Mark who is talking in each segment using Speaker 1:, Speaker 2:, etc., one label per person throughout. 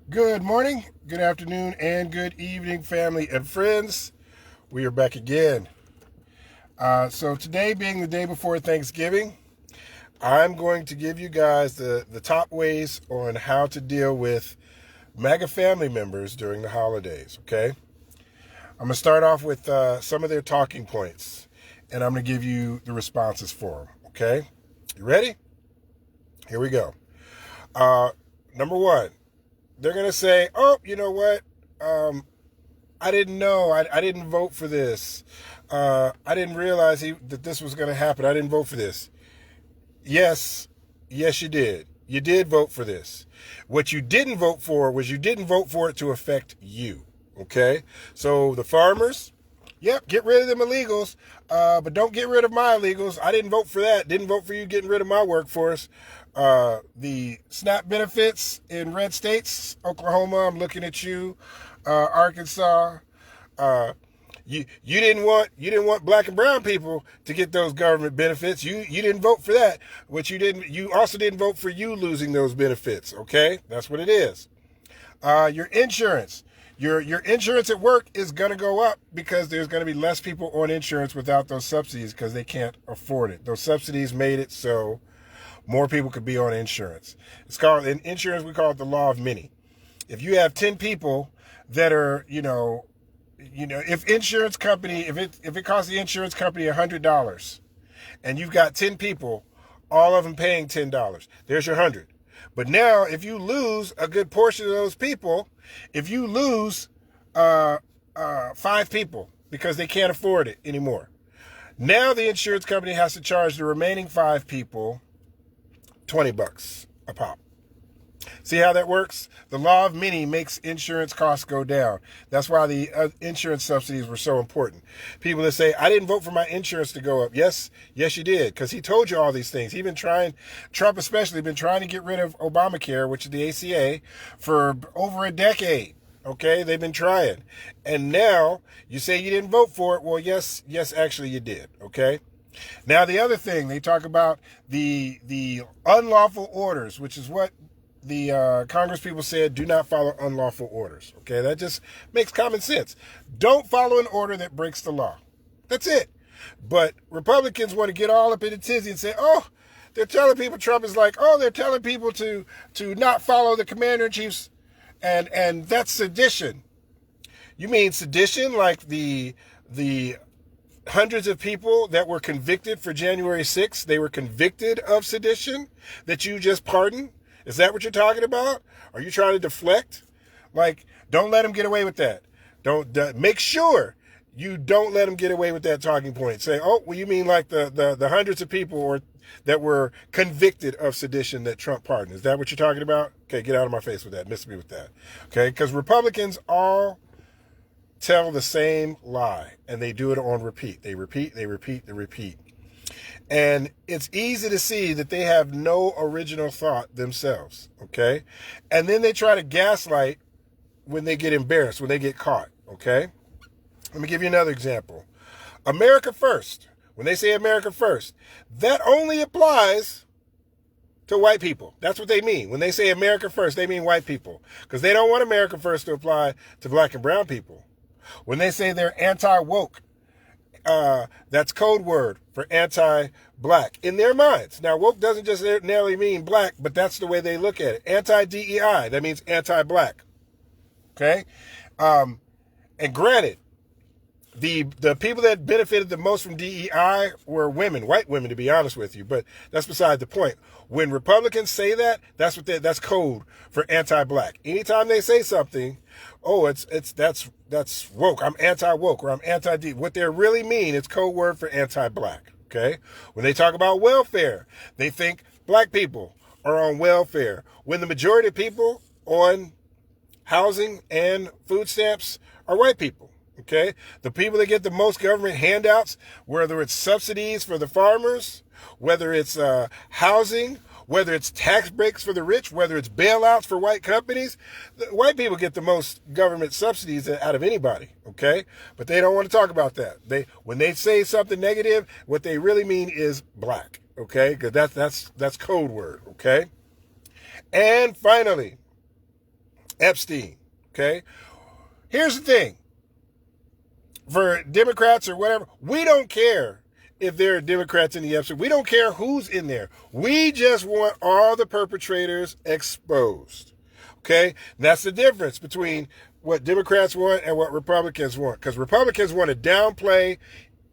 Speaker 1: Good morning, good afternoon, and good evening, family and friends. We are back again. So today being the day before Thanksgiving, I'm going to give you guys the top ways on how to deal with MAGA family members during the holidays, okay? I'm going to start off with some of their talking points, and I'm going to give you the responses for them, okay? You ready? Here we go. Uh, Number one, they're going to say, oh, you know what? I didn't know. I didn't vote for this. I didn't realize that this was going to happen. I didn't vote for this. Yes, yes, you did. You did vote for this. What you didn't vote for was you didn't vote for it to affect you. Okay? So the farmers, yep, get rid of them illegals, but don't get rid of my illegals. I didn't vote for that. Didn't vote for you getting rid of my workforce. The SNAP benefits in red states, Oklahoma, I'm looking at you, Arkansas. You didn't want black and brown people to get those government benefits. You didn't vote for that. You also didn't vote for you losing those benefits. Okay, that's what it is. Your insurance. Your insurance at work is going to go up because there's going to be less people on insurance without those subsidies because they can't afford it. Those subsidies made it so more people could be on insurance. It's called, in insurance, we call it the law of many. If you have 10 people that are, if insurance company, if it costs the insurance company $100 and you've got 10 people, all of them paying $10, there's your 100. But now if you lose a good portion of those people, if you lose 5 people because they can't afford it anymore, now the insurance company has to charge the remaining 5 people $20 a pop. See how that works? The law of many makes insurance costs go down. That's why the insurance subsidies were so important. People that say, I didn't vote for my insurance to go up. Yes, you did, because he told you all these things. Trump especially, been trying to get rid of Obamacare, which is the ACA, for over a decade. Okay, they've been trying. And now you say you didn't vote for it. Well, yes, actually you did. Okay. Now, the other thing, they talk about the unlawful orders, which is what the Congress people said, do not follow unlawful orders. Okay, that just makes common sense. Don't follow an order that breaks the law. That's it. But Republicans want to get all up in a tizzy and say, oh, they're telling people, Trump is like, oh, they're telling people to not follow the commander-in-chief's, and that's sedition. You mean sedition like the hundreds of people that were convicted for January 6th, they were convicted of sedition that you just pardoned? Is that what you're talking about? Are you trying to deflect? Like, don't let them get away with that. Make sure you don't let them get away with that talking point. Say, oh, well, you mean like the hundreds of people that were convicted of sedition that Trump pardoned. Is that what you're talking about? Okay, get out of my face with that. Miss me with that. Okay, because Republicans all tell the same lie, and they do it on repeat. They repeat. And it's easy to see that they have no original thought themselves, okay? And then they try to gaslight when they get embarrassed, when they get caught, okay? Let me give you another example. America first. When they say America first, that only applies to white people. That's what they mean. When they say America first, they mean white people, because they don't want America first to apply to black and brown people. When they say they're anti-woke, that's code word for anti-black in their minds. Now, woke doesn't just narrowly mean black, but that's the way they look at it. Anti-DEI, that means anti-black. Okay? And granted, the people that benefited the most from DEI were women, white women, to be honest with you, but that's beside the point. When Republicans say that, that's code for anti-black. Anytime they say something, oh, that's woke. I'm anti-woke or I'm anti-D. What they really mean is code word for anti-black. Okay? When they talk about welfare, they think black people are on welfare. When the majority of people on housing and food stamps are white people. Okay? The people that get the most government handouts, whether it's subsidies for the farmers, whether it's housing, whether it's tax breaks for the rich, whether it's bailouts for white companies, white people get the most government subsidies out of anybody, okay? But they don't want to talk about that. When they say something negative, what they really mean is black, okay? Because that's code word, okay? And finally, Epstein. Okay? Here's the thing. For Democrats or whatever, we don't care if there are Democrats in the Epstein. We don't care who's in there. We just want all the perpetrators exposed. Okay? And that's the difference between what Democrats want and what Republicans want. Because Republicans want to downplay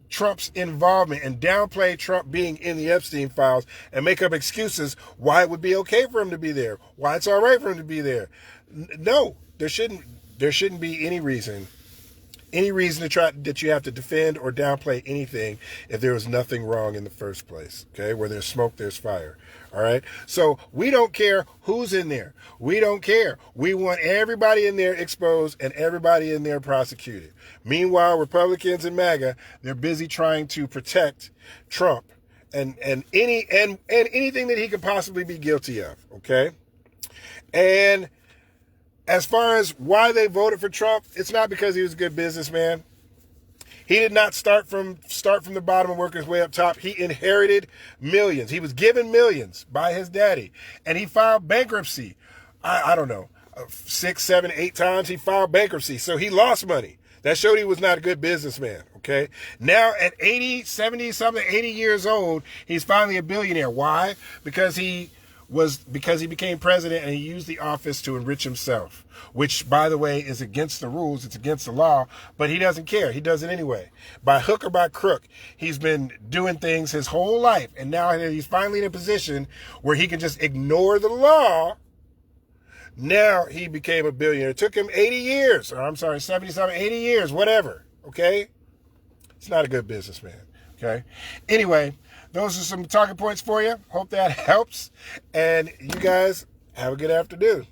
Speaker 1: Trump's involvement and downplay Trump being in the Epstein files and make up excuses why it would be okay for him to be there, why it's all right for him to be there. No, there shouldn't be any reason to try that you have to defend or downplay anything if there was nothing wrong in the first place. Okay, where there's smoke, there's fire. All right, so we don't care who's in there. We don't care. We want everybody in there exposed and everybody in there prosecuted. Meanwhile, Republicans and MAGA, they're busy trying to protect Trump and anything that he could possibly be guilty of. Okay, and as far as why they voted for Trump, it's not because he was a good businessman. He did not start from the bottom and work his way up top. He inherited millions. He was given millions by his daddy. And he filed bankruptcy. I don't know, 6, 7, 8 times he filed bankruptcy. So he lost money. That showed he was not a good businessman, okay? Now at 80, 70, something, 80 years old, he's finally a billionaire. Why? Because he became president and he used the office to enrich himself, which, by the way, is against the rules. It's against the law, but he doesn't care. He does it anyway. By hook or by crook, he's been doing things his whole life, and now he's finally in a position where he can just ignore the law. Now he became a billionaire. It took him 80 years, or I'm sorry, 70-something, 80 years, whatever, okay? It's not a good businessman, okay? Anyway, those are some talking points for you. Hope that helps. And you guys have a good afternoon.